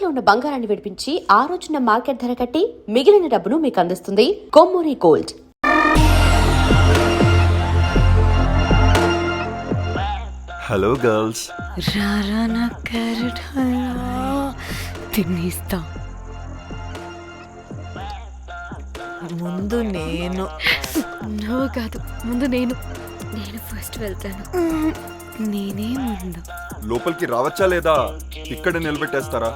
తాకట్టులో ఉన్న బంగారాన్ని విడిపించి ఆ రోజున మార్కెట్ ధర కట్టి మిగిలిన డబ్బును మీకు అందిస్తుంది కొమ్మూరి గోల్డ్. Hello girls. రారా నా క్యారెట్ హల్వా తినేస్తా. ముందు నేను. నువ్వు కాదు, ముందు నేను ఫస్ట్ వెళ్తాను. నేనే ముందు. లోపలికి రావచ్చా లేదా ఇక్కడ నిలబెట్టేస్తారా?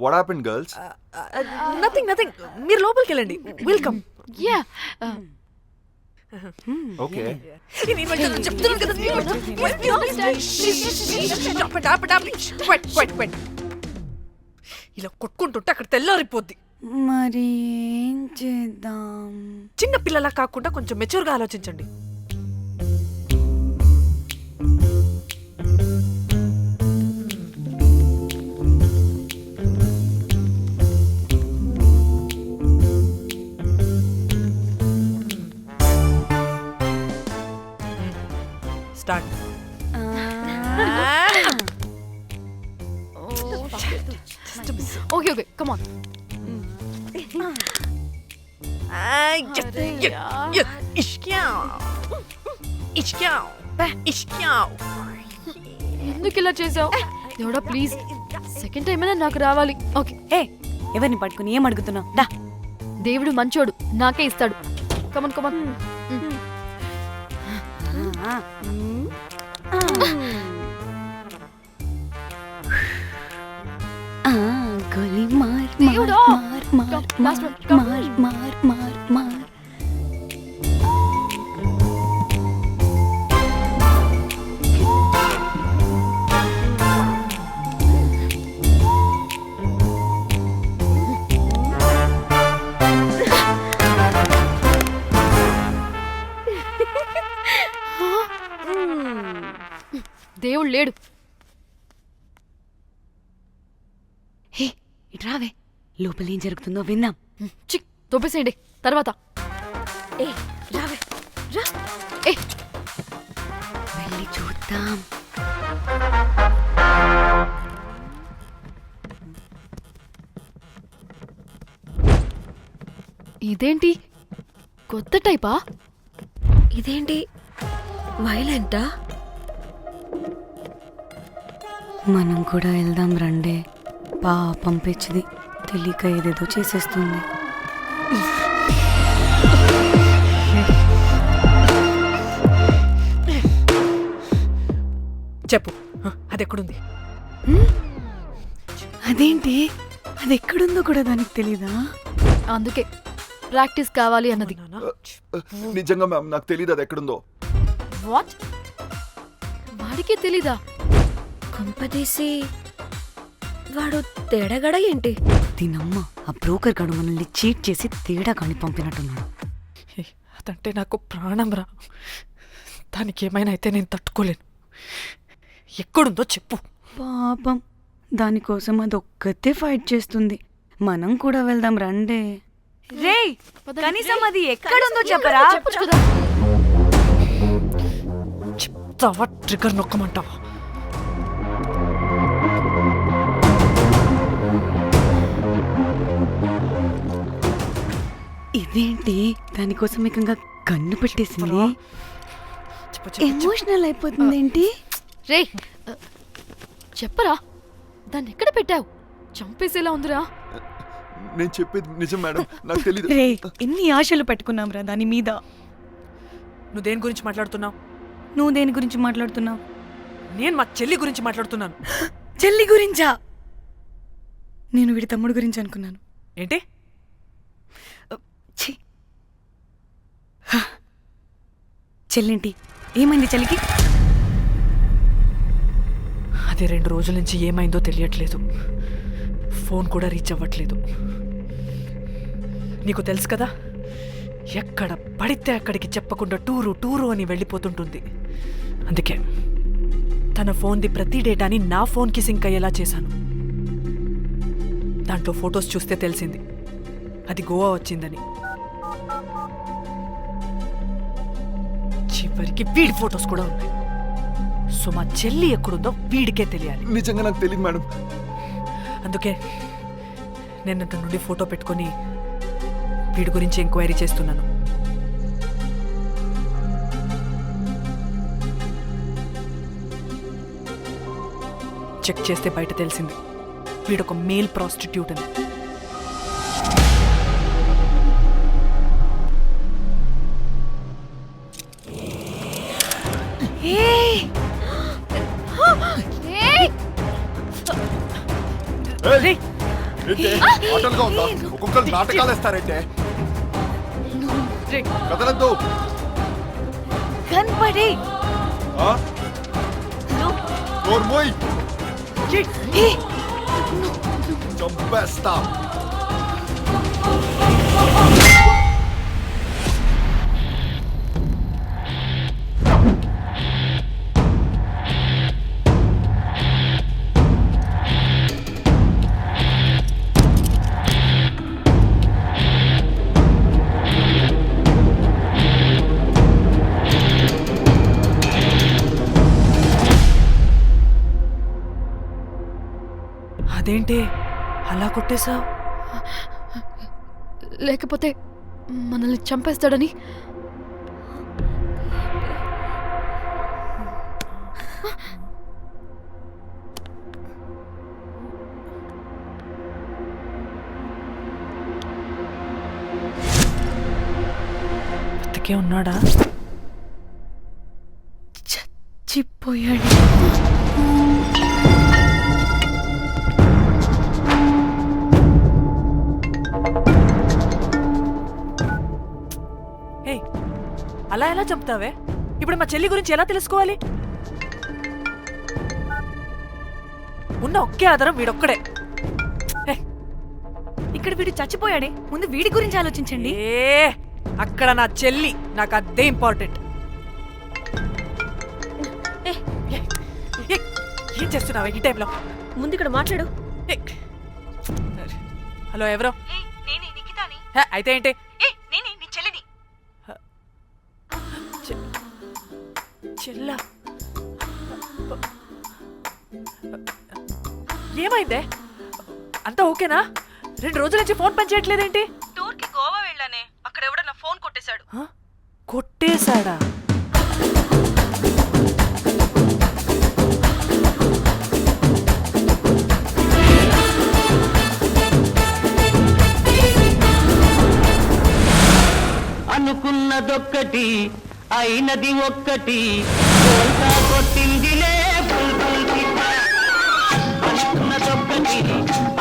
What happened, girls? నథింగ్. మీరు లోపలికి వెళ్ళండి. వెల్కమ్. Yeah Okay. చెప్తున్నాను కదా. ఇలా కొట్టుకుంటుంటే అక్కడ తెల్లారిపోద్ది. మరి ఏం చేద్దాం? చిన్న పిల్లలా కాకుండా కొంచెం మెచ్యూర్గా ఆలోచించండి. స్టార్ట్. Okay come on. ఎందుకు ఇలా చేసావు? దేవుడా ప్లీజ్, సెకండ్ టైం అయినా నాకు రావాలి. ఓకే. ఎవరిని పట్టుకుని ఏం అడుగుతున్నావు? దా. దేవుడు మంచోడు, నాకే ఇస్తాడు. Come on come on. గోలీ మార్ దేవుడా. మార్ మార్ మార్ మార్ మార్ మార్. దేవుడు లేడు. హే ఇటు రావే, లోపల ఏం జరుగుతుందో విందాం. చిక్ తోపేసేయండి తర్వాత. రావే రా. వెళ్ళి చూద్దాం. ఇదేంటి కొత్త టైపా? ఇదేంటి వైలెంటా? మనం కూడా వెళ్దాం రండే. పాపం పిచ్చిది, తెలియక ఏదేదో చేసేస్తుంది. చెప్పు, అది ఎక్కడుంది? అదేంటి, అది ఎక్కడుందో కూడా దానికి తెలీదా? అందుకే ప్రాక్టీస్ కావాలి అన్నది. నిజంగా మ్యామ్ నాకు తెలియదు అది ఎక్కడుందో. వాట్? వాడికి తెలీదా? కొంపదీసి వాడు తేడాగడ ఏంటి? దీనమ్మ, ఆ బ్రోకర్ గడు మనల్ని చీట్ చేసి తేడా కాని పంపినట్టున్నాడు. అదంటే నాకు ప్రాణం రా. దానికి ఏమైనా అయితే నేను తట్టుకోలేను. ఎక్కడుందో చెప్పు. పాపం, దానికోసం అది ఒక్కతే ఫైట్ చేస్తుంది. మనం కూడా వెళ్దాం రండే. రేయ్, కనీసం అది ఎక్కడుందో చెప్పరా? చెప్పొచ్చు కదా. చెప్తావా? ట్రిగర్ నొక్కమంటావా? ఇదేంటి, దానికోసం ఏకంగా కన్ను పెట్టేసింది. ఎమోషనల్ అయిపోతుంది ఏంటి? రే చెప్పరా, దాన్ని ఎక్కడ పెట్టావు? చంపేసేలా ఉందిరా. నేను చెప్పేది నిజం మేడం, నాకు తెలియదు. రే, ఎన్ని ఆశలు పెట్టుకున్నాం రా దాని మీద. నువ్వు దేని గురించి మాట్లాడుతున్నావు? నువ్వు దేని గురించి మాట్లాడుతున్నావు? నేను మా చెల్లి గురించి మాట్లాడుతున్నాను. చెల్లి గురించా? నేను వీడి తమ్ముడు గురించి అనుకున్నాను. ఏంటి? చెల్లింటి ఏమైంది చెల్లికి? అది 2 రోజుల నుంచి ఏమైందో తెలియట్లేదు. ఫోన్ కూడా రీచ్ అవ్వట్లేదు. నీకు తెలుసు కదా, ఎక్కడ పడితే అక్కడికి చెప్పకుండా టూరు అని వెళ్ళిపోతుంటుంది. అందుకే తన ఫోన్ది ప్రతి డేటాని నా ఫోన్కి సింక్ అయ్యేలా చేశాను. దాంట్లో ఫొటోస్ చూస్తే తెలిసింది అది గోవా వచ్చిందని. చివరికి వీడి ఫొటోస్ కూడా ఉన్నాయి. సో మా చెల్లి ఎక్కడుందో వీడికే తెలియాలి. నిజంగా నాకు తెలియదు మేడం. అందుకే నేను అతని నుండి ఫోటో పెట్టుకొని వీడి గురించి ఎంక్వైరీ చేస్తున్నాను. చెక్ చేస్తే బయట తెలిసింది వీడొక మేల్ ప్రాస్టిట్యూట్ అని. రేయ్, ఆటలుగా ఉందా? ఒక్కొక్కరు నాటకాలు వేస్తారంటే రేయ్, కదలద్దు. కనపడే నోర్మోయ్, రేయ్. చంపేస్తా. అదేంటి అలా కొట్టేశావు? లేకపోతే మనల్ని చంపేస్తాడని. బతికే ఉన్నాడా? చచ్చిపోయాడు. హే, అలా ఎలా చంపుతావే? ఇప్పుడు మా చెల్లి గురించి ఎలా తెలుసుకోవాలి? ఉన్న ఒకే ఆధారం వీడొక్కడే. హే, ఇక్కడ వీడు చచ్చిపోయాడే, ముందు వీడి గురించి ఆలోచించండి. అక్కడ నా చెల్లి, నాకు అదే ఇంపార్టెంట్. ఏం చేస్తున్నావే ఈ టైంలో? ముందు ఇక్కడ మాట్లాడు. హలో, ఎవరో? హే, అయితే ఏంటి? చెల్లా, ఏమైందే? అంతా ఓకేనా? 2 రోజుల నుంచి ఫోన్ పని చేయట్లేదేంటి? టూర్కి గోవా వెళ్ళానే, అక్కడ ఎవడో నా ఫోన్ కొట్టేశాడు. కొట్టేశాడా? అనుకున్నదొక్కటి అయినది ఒక్కటి, బోల్తా కొట్టిందిలే బుల్బుల్ పిట్ట. అనుకున్నదొక్కటి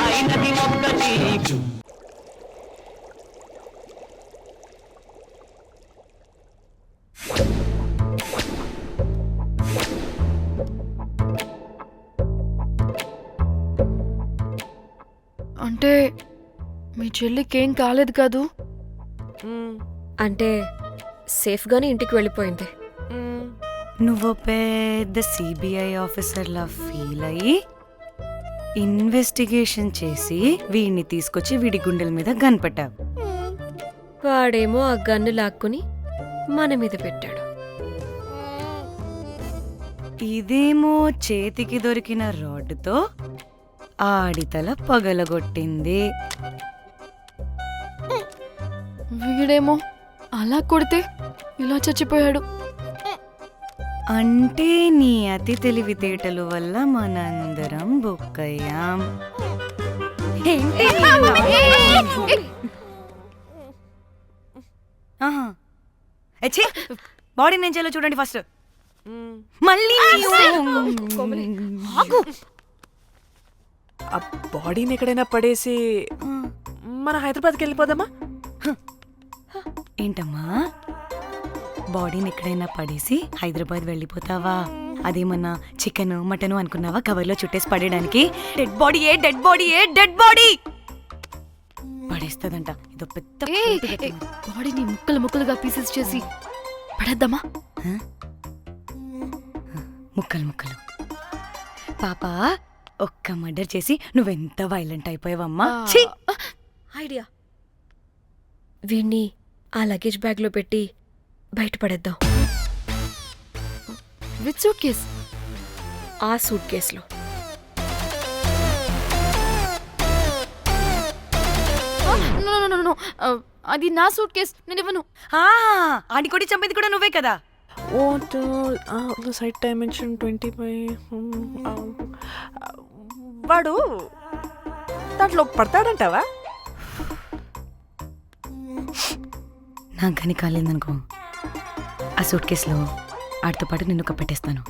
అయినది ఒక్కటి. అంటే మీ చెల్లికేం కాలేదు కాదు? అంటే సేఫ్గానే ఇంటికి వెళ్ళిపోయింది. నువ్వు పెద్ద సిబిఐ ఆఫీసర్లా ఫీల్ అయ్యి ఇన్వెస్టిగేషన్ చేసి వీడిని తీసుకొచ్చి వీడి గుండెల మీద కనిపెట్టావు. వాడేమో ఆ గన్ను లాక్కుని మన మీద పెట్టాడు. ఇదేమో చేతికి దొరికిన రాడ్డుతో ఆడితల పగలగొట్టింది. వీడేమో అలా కొడితే ఇలా చచ్చిపోయాడు. అంటే నీ అతి తెలివితేటలు వల్ల మనందరం బుక్కయ్యాం. ఏంటి నీ ఆహా. ఛీ, బాడీ నేను చేయాలో చూడండి ఫస్ట్. మళ్ళీ ఆగు. ఆ బాడీని ఎక్కడైనా పడేసి మన హైదరాబాద్కి వెళ్ళిపోదామా? ఏంటమ్మా, బాడీని ఎక్కడైనా పడేసి హైదరాబాద్ వెళ్ళిపోతావా? అదేమన్నా చికెన్ మటన్ అనుకున్నావా కవర్లో చుట్టేసి పడేయడానికి? Dead body పడేస్తుందంట. ఇదో పెద్ద బాడీని ముక్కలు ముక్కలుగా పీసెస్ చేసి పడేద్దామా? ముక్కలు పాప ఒక్క మర్డర్ చేసి నువ్వెంత వైలెంట్ అయిపోయావమ్మా. ఛీ! ఐడియా, వీణ్ణి ఆ లగేజ్ బ్యాగ్లో పెట్టి బయటపడేద్దాం. With suitcase? ఆ సూట్ కేసులో. నో, అది నా సూట్ కేస్, నేను ఇవ్వను. ఆడి కొట్టి చంపేది కూడా నువ్వే కదా. Site dimension 25. వాడు దాంట్లో పడతాడంటావా? నాకు కానీ కాలేదనుకో, ఆ సూట్ కేసులో ఆడితో పాటు నిన్ను కప్పెట్టేస్తాను.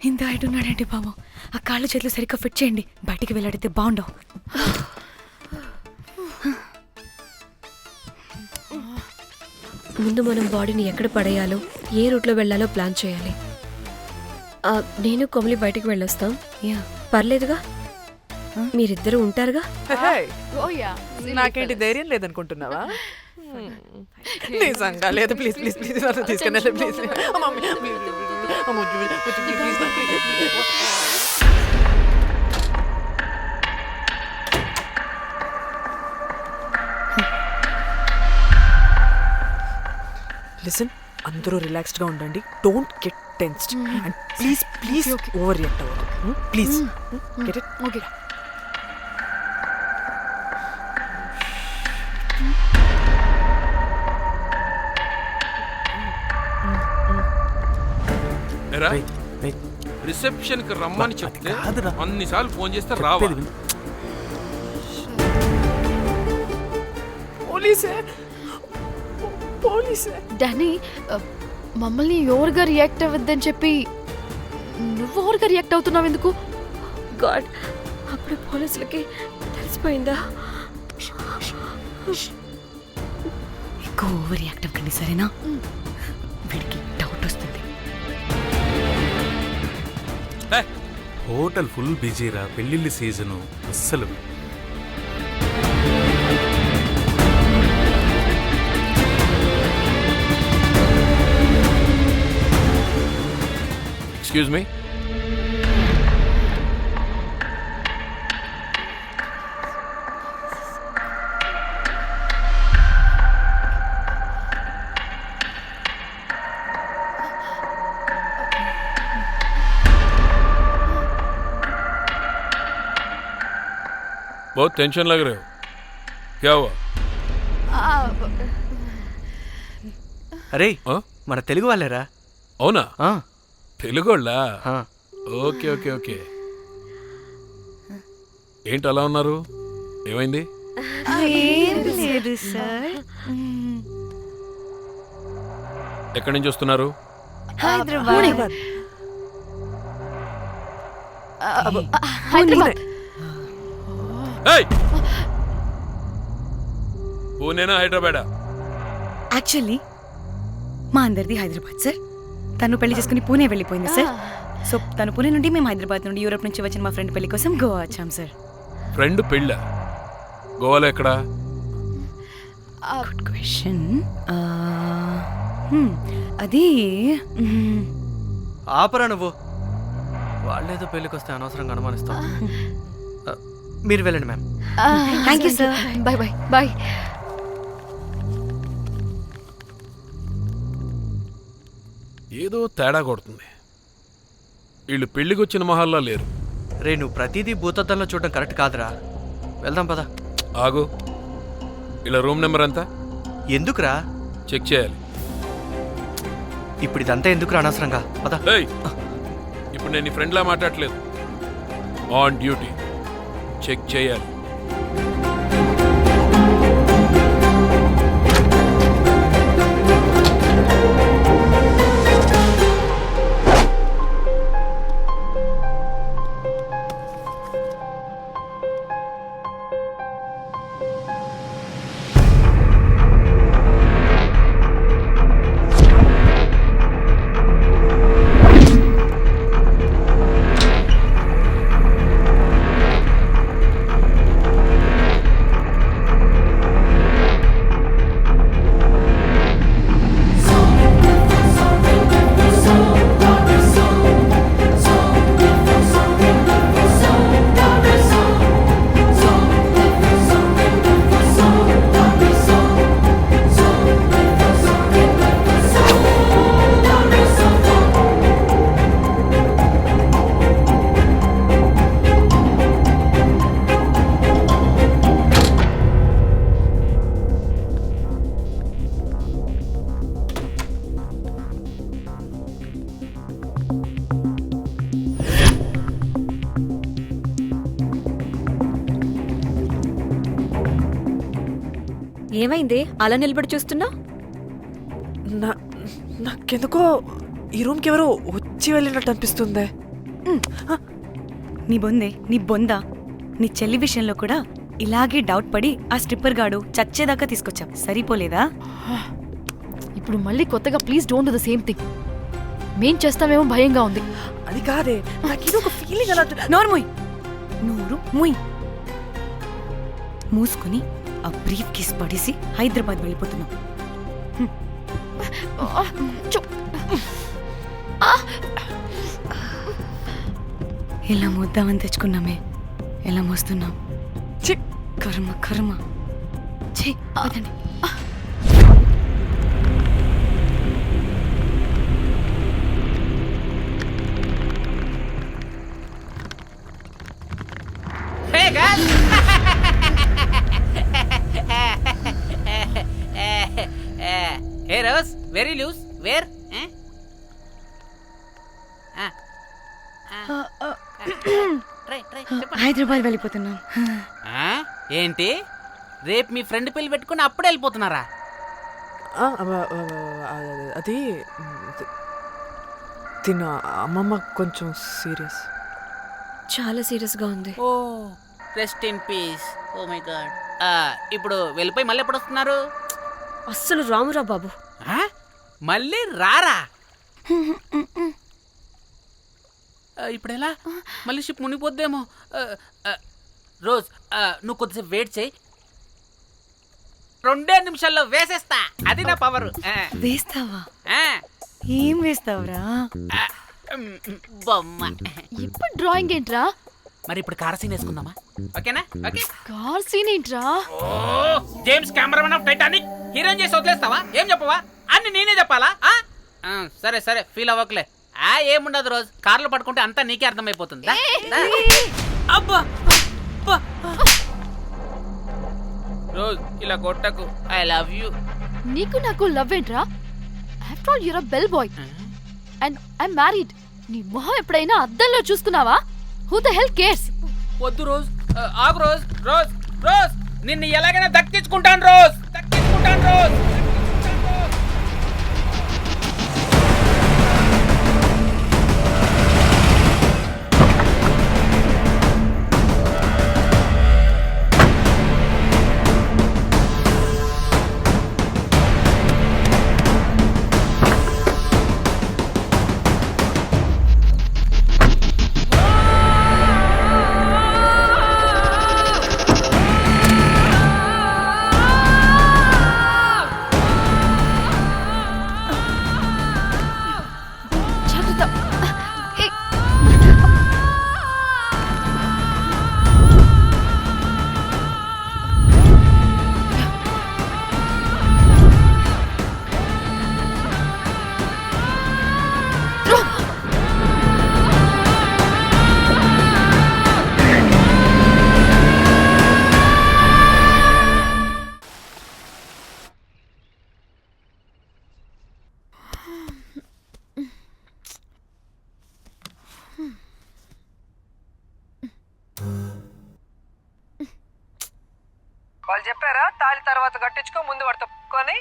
ఇంత హైట్ ఉన్నాడంటే బాబు, ఆ కాళ్ళు చేతులు సరిగ్గా ఫిట్ చేయండి, బయటికి వెళ్ళాడితే బాగుండవు. ముందు మనం బాడీని ఎక్కడ పడేయాలో, ఏ రూట్లో వెళ్ళాలో ప్లాన్ చేయాలి. నేను కొమలి బయటికి వెళ్ళొస్తాం. యా, పర్లేదుగా, మీరిద్దరూ ఉంటారుగా. నాకేంటి ధైర్యం లేదనుకుంటున్నావా? నిజంగా లేదు. ప్లీజ్ ప్లీజ్ ప్లీజ్ తీసుకెళ్ళి ప్లీజ్. లిసన్, అందరూ రిలాక్స్డ్ గా ఉండండి. Don't get tensed and please please overreact అవ్వదు. Please get it. Okay. Reception కి రమ్మని చెప్తే అన్నిసార్లు ఫోన్ చేస్తే రావాలి. పోలీసే డానీ, మమ్మల్ని ఓవర్గా రియాక్ట్ అవ్వద్దని చెప్పి నువ్వు ఓవర్గా రియాక్ట్ అవుతున్నావు ఎందుకు? గాడ్, అప్పుడు పోలీసులకి తెలిసిపోయిందా? ఎక్కువ ఓవర్ రియాక్ట్ అవ్వకండి, సరేనా? వీడికి డౌట్ వస్తుంది. హోటల్ ఫుల్ బిజీరా, పెళ్ళిళ్ళ సీజను అస్సలు. Excuse me. बहुत टेंशन लग रहे हो, क्या हुआ? అరే, हाँ? మన తెలుగు వాళ్ళేరా? అవునా? ఆ, తెలుగోళ్ళా? ఆ. Okay okay okay. ఏంటి అలా ఉన్నారు? ఏమైంది? లేదు సార్. ఎక్కడి నుంచి వస్తున్నారు? హైదరాబాద్. హైదరాబాద్. ఏయ్! పూణేనా హైదరాబాదా? యాక్చువల్లీ మా అందరిది హైదరాబాద్ సార్. తను పెళ్లి చేసుకుని పూణే వెళ్ళిపోయింది సార్. సో తను పూణే నుండి, మేము హైదరాబాద్ నుండి యూరోప్ నుంచి వచ్చిన మా ఫ్రెండ్ పెళ్లి కోసం గోవా వచ్చాం సార్. ఫ్రెండ్ పెళ్ళ? గోవాలో ఎక్కడా? Good question. అది ఆపరా నువ్వు. వాళ్ళేదో పెళ్ళికి వస్తే అనవసరంగా అనుమానిస్తాం. మీరు వెళ్ళండి ma'am. Thank you sir. Bye bye bye. ఏదో తేడా కొడుతుంది. వీళ్ళు పెళ్ళికి వచ్చిన మహల్లా లేరు. రే, నువ్వు ప్రతిదీ భూతద్దంలో చూడడం కరెక్ట్ కాదురా. వెళ్దాం పదా. ఆగు. ఇలా రూమ్ నెంబర్ ఎంత? ఎందుకురా? చెక్ చేయాలి. ఇప్పుడు ఇదంతా ఎందుకురా అనవసరంగా? పదా. ఏయ్! ఇప్పుడు నేను నీ ఫ్రెండ్లా మాట్లాడట్లేదు. On duty. చెక్ చేయాలి. ఏమైంది అలా నిలబడి చూస్తున్నా? నాకెందుకో ఈ రూమ్కి ఎవరో వచ్చి వెళ్ళినట్టు అనిపిస్తుంది. నీ బొందా నీ చెల్లి విషయంలో కూడా ఇలాగే డౌట్ పడి ఆ స్ట్రిప్పర్ గాడు చచ్చేదాకా తీసుకొచ్చాం. సరిపోలేదా? ఇప్పుడు మళ్ళీ కొత్తగా please don't do the same thing. మేం చేస్తామేమో భయంగా ఉంది. అది కాదే, నాకేదో ఒక ఫీలింగ్ అలా. నోరు ముయ్. మూసుకుని ఆ బ్రీఫ్ కేస్ పడేసి హైదరాబాద్ వెళ్ళిపోతున్నాం. ఎలా మోద్దామని తెచ్చుకున్నామే, ఎలా మోస్తున్నాం. కర్మ కర్మ. ఛీ, వదండి. Hey Rose, very loose. Where? Try. Hyderabad వెళ్ళిపోతున్నాం. ఏంటి రేపు మీ ఫ్రెండ్ పెళ్లి పెట్టుకుని అప్పుడే వెళ్ళిపోతున్నారా? అది తిన్న అమ్మమ్మ కొంచెం సీరియస్. చాలా సీరియస్గా ఉంది. Oh rest in peace. Oh my god. ఇప్పుడు వెళ్ళిపోయి మళ్ళీ ఎప్పుడు వస్తున్నారు? అస్సలు రామురా బాబు. మళ్ళీ రారా? ఇప్పుడు ఎలా? మళ్ళీ షిప్ మునిగిపోద్దేమో. రోజ్, నువ్వు కొద్దిసేపు వెయిట్ చేయి. 2 నిమిషాల్లో వేసేస్తా. అది నా పవర్. వేస్తావా? ఏం వేస్తావురా? బొమ్మ. ఇప్పుడు డ్రాయింగ్ ఏంట్రా? మరి ఇప్పుడు కార్ సీన్ వేసుకుందామా? ఓకేనా? ఓకే. కార్ సీన్ ఏంట్రా? James cameraman of Titanic heroine చేసి వదిలేస్తావా? ఏం చెప్పవా? అన్ని నేనే చెప్పాలా? సరే ఫీల్ అవ్వకలే. ఏముండదు రోజ్, కార్లో పడుకుంటే అంతా నీకే అర్థమైపోతుంది. అబ్బా రోజ్, ఇలా కొట్టకు. I love you. నీకు నాకు లవ్ ఏంట్రా? After all you're a bellboy and I married. నీ మొహం ఎప్పుడైనా అద్దంలో చూసుకున్నావా? Who the hell cares? వద్దు రోజ్, ఆగు రోజ్. రోజ్ నిన్ను ఎలాగైనా దక్కించుకుంటాను రోజ్. వాళ్ళు చెప్పారా తాళి తర్వాత కట్టించుకో, ముందు పడుకొని.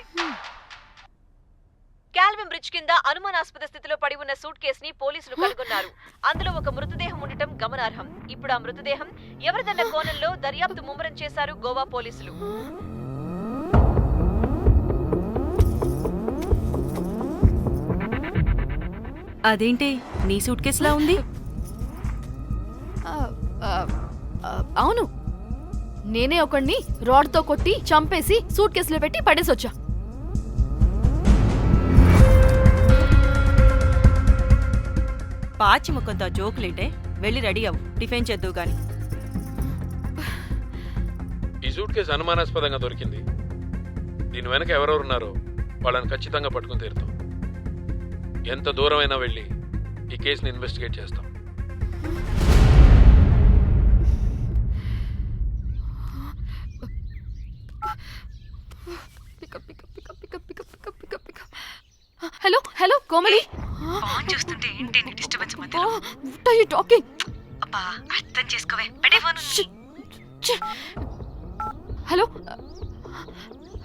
క్యాల్విన్ బ్రిడ్జ్ కింద అనుమానాస్పద స్థితిలో పడి ఉన్న సూట్ కేసుని పోలీసులు కనుగొన్నారు. అందులో ఒక మృతదేహం ఉండటం గమనార్హం. ఇప్పుడు ఆ మృతదేహం ఎవరిదన్న కోణంలో దర్యాప్తు ముమ్మరం చేశారు గోవా పోలీసులు. అదేంటి నీ సూట్ కేసులా ఉంది? అవును, నేనే ఒకడిని రాడ్తో కొట్టి చంపేసి సూట్ కేసులో పెట్టి పడేసొచ్చా. పాచి ముఖంతో జోకులేంటే వెళ్ళి రెడీ అవ్వు, టిఫిన్ చేద్దువు గాని. ఈ సూట్ కేసు అనుమానాస్పదంగా దొరికింది. దీని వెనక ఎవరెవరున్నారో వాళ్ళని ఖచ్చితంగా పట్టుకుని తీరుతాం. ఎంత దూరమైనా వెళ్ళి ఈ కేసుని ఇన్వెస్టిగేట్ చేస్తాం. హలో కోమలి. ఫోన్ చూస్తుంటే ఏంటి డిస్టర్బెన్స్ మధ్యలో? What are you talking? అబ్బా అర్థం చేసుకోవే, పెట్టే phone. Hello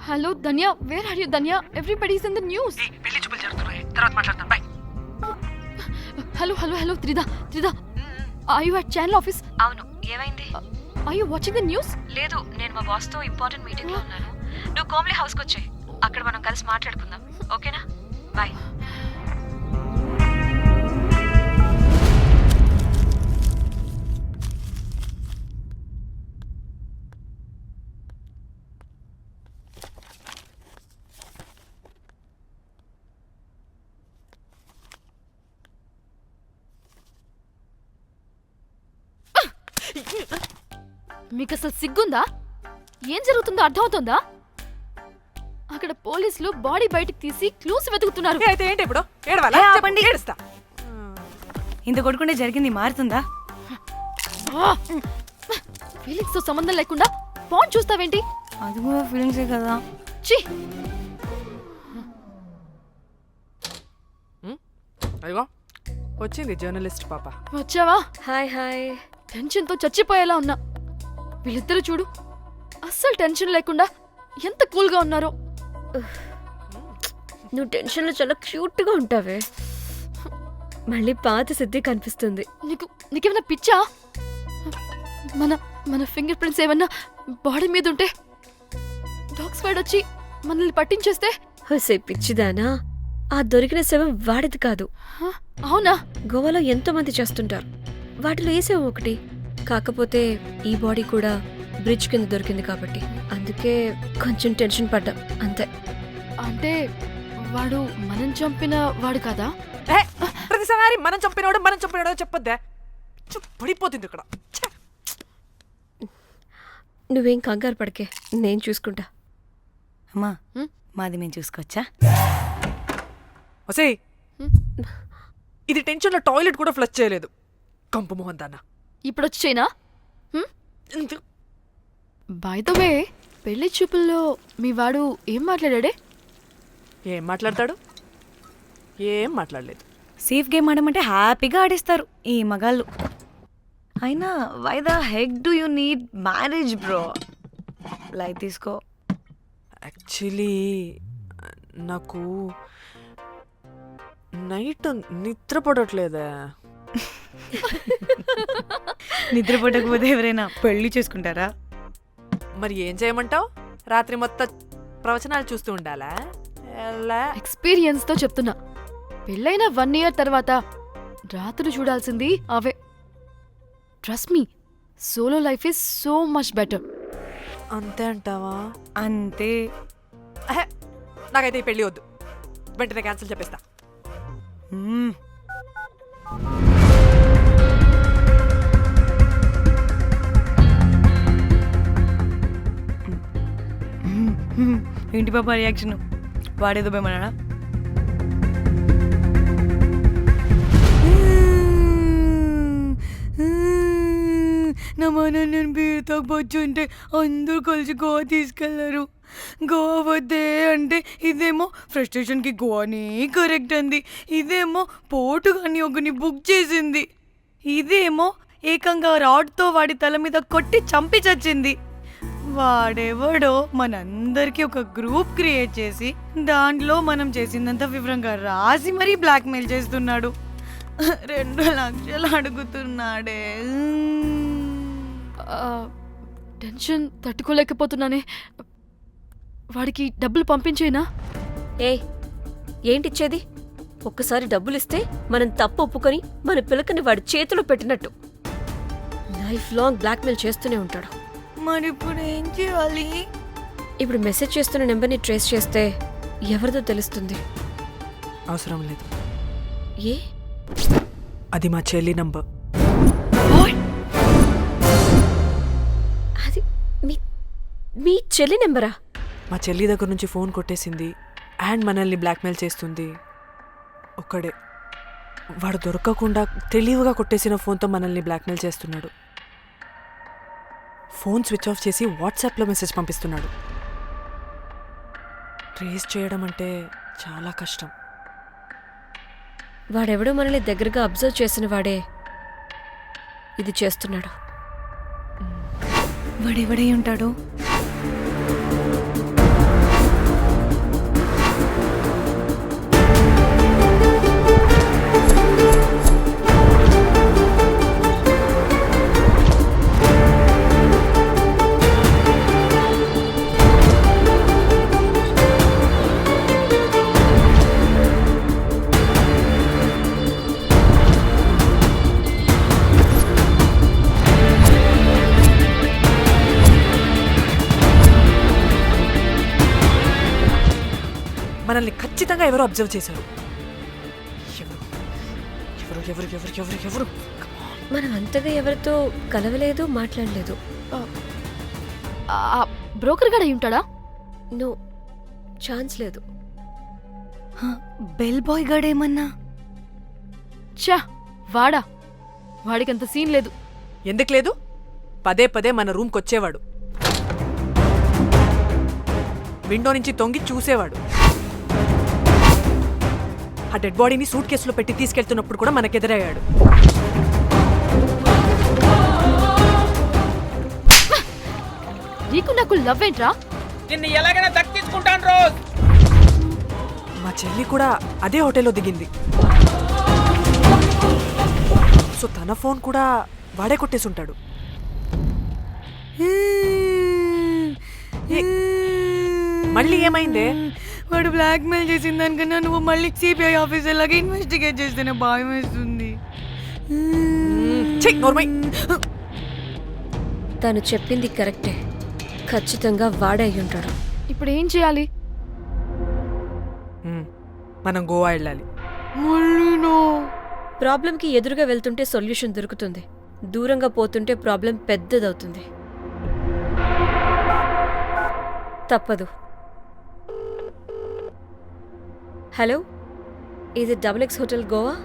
hello Dhanya, where are you Dhanya? Everybody is in the news. పెళ్లి చూపులు జరుగుతున్నాయి, తర్వాత మాట్లాడతాను. Bye. Hello hello hello Tridha, Tridha, are you at channel office? అవును, ఏమైంది? Are you watching the news? లేదు, నేను మా బాస్ తో ఇంపార్టెంట్ మీటింగ్ లో ఉన్నాను. నువ్వు కోమ్లీ హౌస్ కి వచ్చే, అక్కడ మనం కలిసి మాట్లాడుకుందాం. ఓకేనా? బాయ్. మీకు అసలు సిగ్గుందా? ఏం జరుగుతుందో అర్థమవుతుందా? అక్కడ పోలీసులు బాడీ బయటికి తీసి క్లూస్ వెతుకుతున్నారు. అయితే ఏంటి ఇప్పుడు? ఏడవాలా? ఏ, చెప్పు, ఆపండి. ఏడుస్తా. ఇంత కొడుకుంటే జరిగింది మారుతుందా? ఫీలింగ్స్ తో సంబంధం లేకుండా ఫోన్ చూస్తావేంటి? అది కూడా ఫీలింగ్సే కదా. ఛీ, అయ్యో వచ్చింది జర్నలిస్ట్ పాప. వచ్చావా? Hi hi. టెన్షన్ తో చచ్చిపోయేలా ఉన్నా. వీళ్ళిద్దరు చూడు, అస్సలు టెన్షన్ లేకుండా ఎంత కూల్ గా ఉన్నారో. నువ్వు టెన్షన్లో చాలా క్యూట్గా ఉంటావే. మళ్ళీ పాత సిద్ధి కనిపిస్తుంది. నీకేమైనా పిచ్చా? మన మన ఫింగర్ ప్రింట్స్ ఏమన్నా బాడీ మీద ఉంటే డాగ్ స్క్వాడ్ వచ్చి మనల్ని పట్టించేస్తే? హోసే పిచ్చిదానా, ఆ దొరికిన శవం వాడిది కాదు. అవునా? గోవాలో ఎంతో మంది చేస్తుంటారు, వాటిలో ఏ శవం ఒకటి. కాకపోతే ఈ బాడీ కూడా బ్రిడ్జ్ కింద దొరికింది కాబట్టి అందుకే కొంచెం టెన్షన్ పడ్డా అంతే. అంటే వాడు మనం చంపిన వాడు కదా? ప్రతిసారి మనం చంపినాడో చెప్పొద్దే, పడిపోతుంది ఇక్కడ. ఛే! నువ్వేం కంగారు పడకే, నేను చూసుకుంటా. అమ్మా, మాది మేము చూసుకోవచ్చా? ఒసేయ్, ఇది టెన్షన్లో టాయిలెట్ కూడా ఫ్లష్ చేయలేదు. కంపు మోహన్ దాన్న. ఇప్పుడు వచ్చి చేయనా? బై ద వే, పెళ్లి చూపుల్లో మీ వాడు ఏం మాట్లాడాడే? ఏం మాట్లాడతాడు? ఏం మాట్లాడలేదు. సేఫ్ గేమ్ ఆడమంటే హ్యాపీగా ఆడేస్తారు ఈ మగాళ్ళు. అయినా why the heck do you need marriage bro? Light తీసుకో. యాక్చువల్లీ నాకు నైట్ నిద్ర పడట్లేదా. నిద్రపోటకపోతే ఎవరైనా పెళ్లి చేసుకుంటారా? మరి ఏం చేయమంటావు? రాత్రి మొత్తం ప్రవచనాలు చూస్తూ ఉండాలా? ఎక్స్పీరియన్స్ తో చెప్తున్నా, పెళ్ళైన 1 year తర్వాత రాత్రులు చూడాల్సింది అవే. Trust me, solo life is so much better. అంతే అంటావా? అంతే. నాకైతే ఈ పెళ్ళి వద్దు, వెంటనే క్యాన్సిల్ చెప్పేస్తా. ఏంటి పాప రియాక్షన్? వాడేదో భయమన్నాడా? నా మన నేను బీర్ తాగొచ్చుంటే అందరూ కలిసి గోవా తీసుకెళ్లారు. గోవా వద్దే అంటే ఇదేమో ఫ్రస్ట్రేషన్కి గోవానే కరెక్ట్ అంది, ఇదేమో పోటుగాని ఒకని బుక్ చేసింది, ఇదేమో ఏకంగా రాడ్తో వాడి తల మీద కొట్టి చంపి చచ్చింది. వాడెవడో మనందరికీ ఒక గ్రూప్ క్రియేట్ చేసి దాంట్లో మనం చేసిందంతా వివరంగా రాసి మరీ బ్లాక్మెయిల్ చేస్తున్నాడు. 2 లక్షలు అడుగుతున్నాడే. టెన్షన్ తట్టుకోలేకపోతున్నానే. వాడికి డబ్బులు పంపించేనా? ఏంటిచ్చేది? ఒక్కసారి డబ్బులిస్తే మనం తప్పు ఒప్పుకొని మన పిల్లకని వాడి చేతిలో పెట్టినట్టు లైఫ్ లాంగ్ బ్లాక్మెయిల్ చేస్తూనే ఉంటాడు. మరి ఇప్పుడు ఏం చేయాలి? ఇప్పుడు మెసేజ్ చేస్తున్న నెంబర్ని ట్రేస్ చేస్తే ఎవరిదో తెలుస్తుంది. అవసరం లేదు, ఏ? అది మా చెల్లి నంబర్. అది మీ చెల్లి నెంబరా? మా చెల్లి దగ్గర నుంచి ఫోన్ కొట్టేసింది అండ్ మనల్ని బ్లాక్మెయిల్ చేస్తుంది. ఒక్కడే, వాడు దొరకకుండా తెలివిగా కొట్టేసిన ఫోన్తో మనల్ని బ్లాక్మెయిల్ చేస్తున్నాడు. ఫోన్ స్విచ్ ఆఫ్ చేసి వాట్సాప్లో మెసేజ్ పంపిస్తున్నాడు. ట్రేస్ చేయడం అంటే చాలా కష్టం. వాడెవడో మనల్ని దగ్గరగా అబ్జర్వ్ చేసిన వాడే ఇది చేస్తున్నాడు. వాడెవడై ఉంటాడు? మనల్ని ఖచ్చితంగా ఎవరో అబ్జర్వ్ చేశారు. ఎవరు ఎవరు ఎవరు ఎవరు ఎవరు ఎవరు మనం అంతగా ఎవరితో కలవలేదు, మాట్లాడలేదు. బ్రోకర్ గడ ఉంటాడా? నో, ఛాన్స్ లేదు. బెల్ బాయ్ గడేమన్నా? చా, వాడా? వాడికంత సీన్ లేదు. ఎందుకు లేదు? పదే పదే మన రూమ్కి వచ్చేవాడు, విండో నుంచి తొంగి చూసేవాడు. ఆ డెడ్ బాడీని సూట్ కేసులో పెట్టి తీసుకెళ్తున్నప్పుడు కూడా మనకెదురయ్యాడు. నీకు నాకు లవ్ ఏంట్రా? నిన్ను ఎలాగైనా దక్కించుకుంటాను రోజ్. మా చెల్లి కూడా అదే హోటల్లో దిగింది. సో తన ఫోన్ కూడా వాడే కొట్టేసుంటాడు. మళ్ళీ ఏమైందే? వాడు బ్లాక్ మెయిల్ చేసిన దానికన్నా నువ్వు మళ్ళీ సిబిఐ ఆఫీసర్ లాగా ఇన్వెస్టిగేట్ చేస్తేనే భయం వేస్తుంది. తను చెప్పింది కరెక్టే, ఖచ్చితంగా వాడే అయి ఉంటాడు. ఇప్పుడు ఏం చేయాలి? మనం గోవా వెళ్ళాలి. ప్రాబ్లంకి ఎదురుగా వెళ్తుంటే సొల్యూషన్ దొరుకుతుంది, దూరంగా పోతుంటే ప్రాబ్లం పెద్దదవుతుంది. తప్పదు. హలో, ఇది XX హోటల్ గోవా?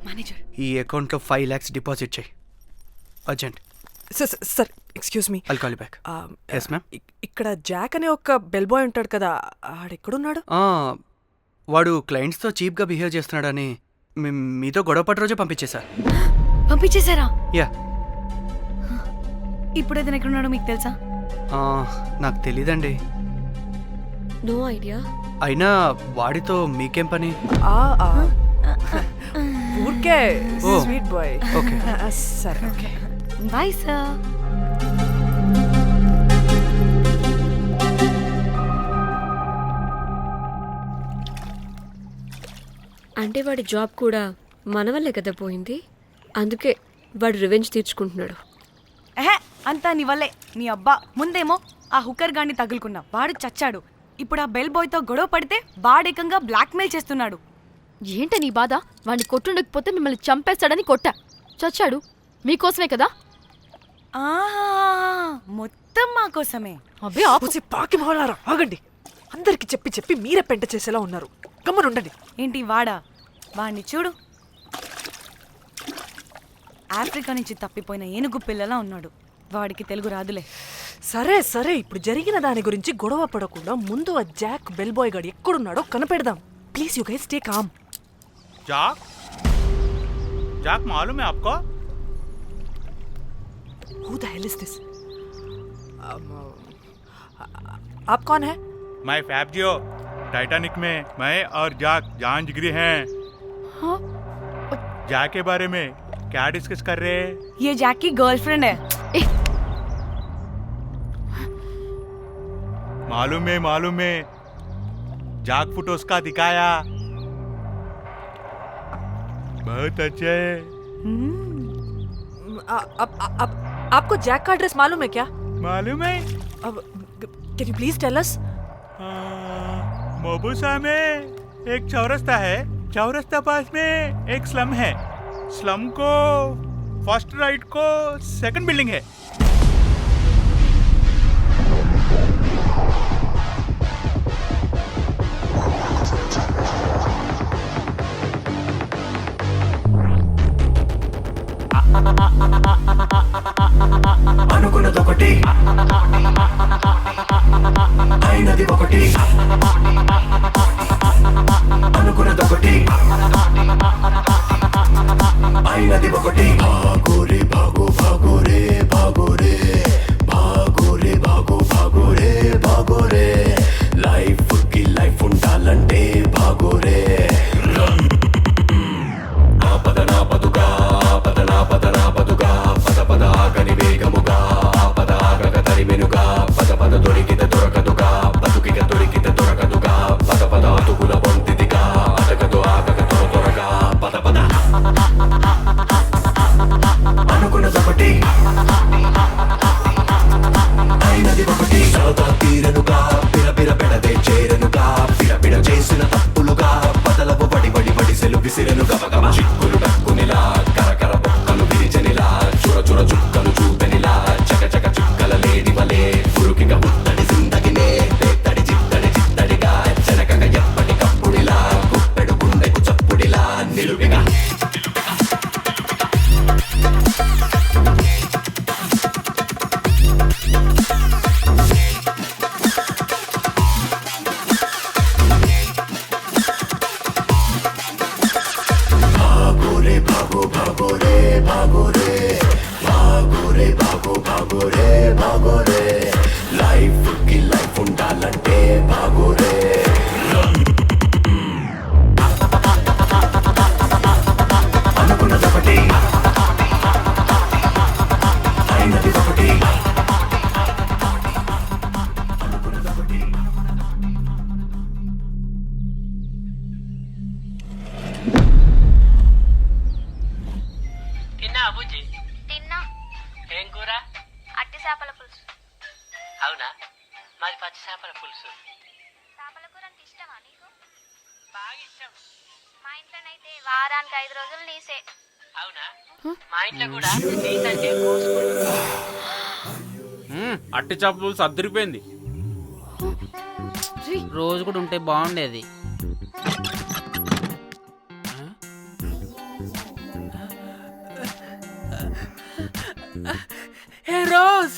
మేనేజర్, ఈ అకౌంట్లో 5 lakhs డిపాజిట్ చేయి urgent. Sir excuse me. I'll call you back. Yes ma'am. ఇక్కడ జాక్ అనే ఒక బెల్ బాయ్ ఉంటాడు కదా, ఆడెక్కడున్నాడు? వాడు క్లయింట్స్తో చీప్గా బిహేవ్ చేస్తున్నాడని మీతో గొడవ పడి రోజే పంపించేశారా? యా. ఇప్పుడు అతను ఎక్కడున్నాడో మీకు తెలుసా? నాకు తెలీదండి. No idea. అయినా వాడితో మీకేం పని? ఊరికే ఓ. Sweet boy. ఓకే. సరే, ఓకే. Bye sir. అంటే వాడి జాబ్ కూడా మన వల్లే కదా పోయింది, అందుకే వాడు రివెంజ్ తీర్చుకుంటున్నాడు. అంతా నీ వల్లే. నీ అబ్బా ముందేమో ఆ హుకర్ గాన్ని తగులుకున్నా, వాడు చచ్చాడు. ఇప్పుడు ఆ బెల్ బాయ్తో గొడవ పడితే వాడేకంగా బ్లాక్మెయిల్ చేస్తున్నాడు. ఏంట నీ బాధ? వాడిని కొట్టుండకపోతే మిమ్మల్ని చంపేస్తాడని కొట్టా. చచ్చాడు మీకోసమే కదా? మొత్తం మా కోసమే. అబ్బే ఆపోసి పాకి మొహలారా, ఆగండి. అందరికి చెప్పి చెప్పి మీరే పెంట చేసేలా ఉన్నారు. గమ్మనుండండి. ఏంటి వాడా? వాడిని చూడు, ఆఫ్రికా నుంచి తప్పిపోయిన ఏనుగు పిల్లలా ఉన్నాడు. వాడికి తెలుగు రాదులే. సరే సరే, ఇప్పుడు జరిగిన దాని గురించి గొడవ పడకుండా ముందు ఆ జాక్ బెల్ బాయ్ గాడు ఎక్కడున్నాడో కనిపెడదాం. Please you guys stay calm. Jack Jack मालूम है आपको? Who the hell is this? आप कौन है? मैं फैब्जियो। टाइटैनिक में मैं और जाक जान जिगरी हैं। हाँ? जाक के बारे में क्या डिस्कस कर रहे हैं? ये जैक की गर्लफ्रेंड है। मालूम है जाक फोटोस का दिखाया, बहुत अच्छे है। आपको जैक का एड्रेस मालूम है क्या? मालूम है। अब can you please tell us? Mombasa में एक चौरस्ता है, चौरस्ता पास में एक स्लम है, स्लम को फर्स्ट राइट को सेकंड बिल्डिंग है। అనుకున్నదొకటి అయినది ఒకటి, అనుకున్నదొకటి అయినది ఒకటి. భాగోరే భాగో భాగోరే భాగోరే భాగోరే భాగో భాగోరే భాగోరే, లైఫ్ కి లైఫ్ ఉండాలంటే భాగోరే. ఆపద నా పదుగా ఆపద నా పద నా పదుగా పద పద ఆగని వేగముగా పద ఆగక తరిమెనుగా పద పద దొరికిత దొరకదుగా బతుకిక దొరికిత దొరకదుగా పద పద అతుకుల పొంతిదిగా అదగదు ఆగక త్వర త్వరగా పద పద. అనుకున్నదొకటి బాగోరే లైఫ్ కి లైఫ్ ఉండాలంటే బాగోరే అనుకున్నదొకటి అయినది ఒకటి అనుకున్నదొకటి తిన్నా అబుజ్జి? తిన్నా. ఏం కూర? అట్టి చేపల పులుసు. అవునా, మాది పచ్చి చేపల పులుసు. చేపల కూర అంటే ఇష్టమా నీకు? బాగా ఇష్టం. మా ఇంట్లోనైతే వారానికి 5 రోజులు నీసే. అవునా, మా ఇంట్లో కూడా నీకంటే కోసుకుంటుంది. అట్టి చేపలు సర్దిరిపోయింది. రోజు కూడా ఉంటే బాగుండేది. హే రోజ్,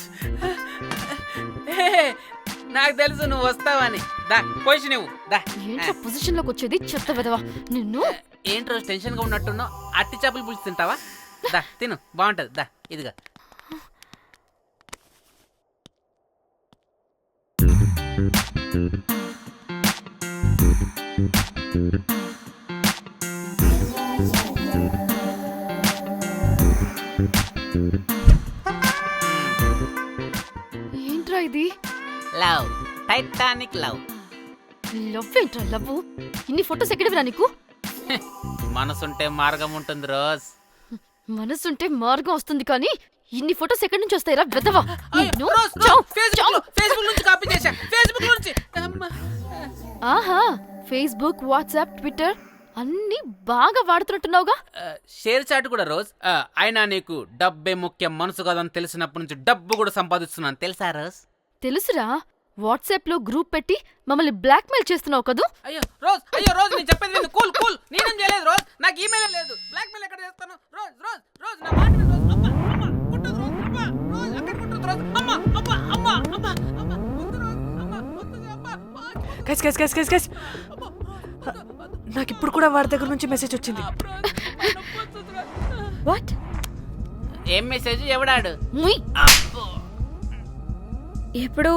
నాకు తెలుసు నువ్వు వస్తావని. దా పొజిషన్ నువ్వు దా. ఏంట్రా పొజిషన్ లోకి వచ్చేది చెత్త విధవా నిన్ను. ఏంటి రోజు టెన్షన్ గా ఉన్నట్టున్నావు? అట్టి చేపలు పులుసు తింటావా? దా తిను, బాగుంటది. దా ఇదిగా. ఏంట్రా ఇది? Love, Titanic love. లవ్ ఏంట్రా లవ్? ఇన్ని ఫొటోస్ ఎక్కడివిరా నీకు? మనసుంటే మార్గం ఉంటుంది రోజ్. మనసుంటే మార్గం వస్తుంది కానీ ఇన్ని ఫొటోస్ ఎక్కడి నుంచి వస్తాయిరా విధవా? నిన్ను ఫేస్బుక్ నుంచి కాపీ చేశా. ఫేస్బుక్ నుంచి. ఆహా, ఫేస్బుక్, వాట్సాప్, ట్విట్టర్ అన్ని బాగా వాడుతున్నట్టున్నావుగా. షేర్ చాట్ కూడా రోజ్. అయినా నీకు డబ్బే ముఖ్యం, మనసు కాదని తెలిసినప్పటి నుంచి డబ్బు కూడా సంపాదిస్తున్నాను తెలుసా రోజ్? తెలుసురా, వాట్సాప్ లో గ్రూప్ పెట్టి మమ్మల్ని బ్లాక్మెయిల్ చేస్తున్నావు కదూ. అయ్యో రోజ్, నేను చెప్పేది విను. కూల్ కూల్, నేనేం చేయలేదు రోజ్. నాకు ఈమెయిల్ లేదు. బ్లాక్మెయిల్ ఎక్కడ చేస్తాను రోజ్? రోజ్ రోజ్ నా మాట విను రోజ్. అమ్మ కుట్టదు రోజ్. అమ్మ రోజ్ అక్కడ కుట్టదు రోజ్. అమ్మ అమ్మ అమ్మ అమ్మ అమ్మ వద్దు రోజ్. అమ్మ వద్దు అమ్మ. గైస్ నాకు ఇప్పుడు కూడా వాడి దగ్గర నుంచి మెసేజ్ వచ్చింది. వాట్? ఏం మెసేజ్? ఎవడాడు? ముయ్. ఎప్పుడు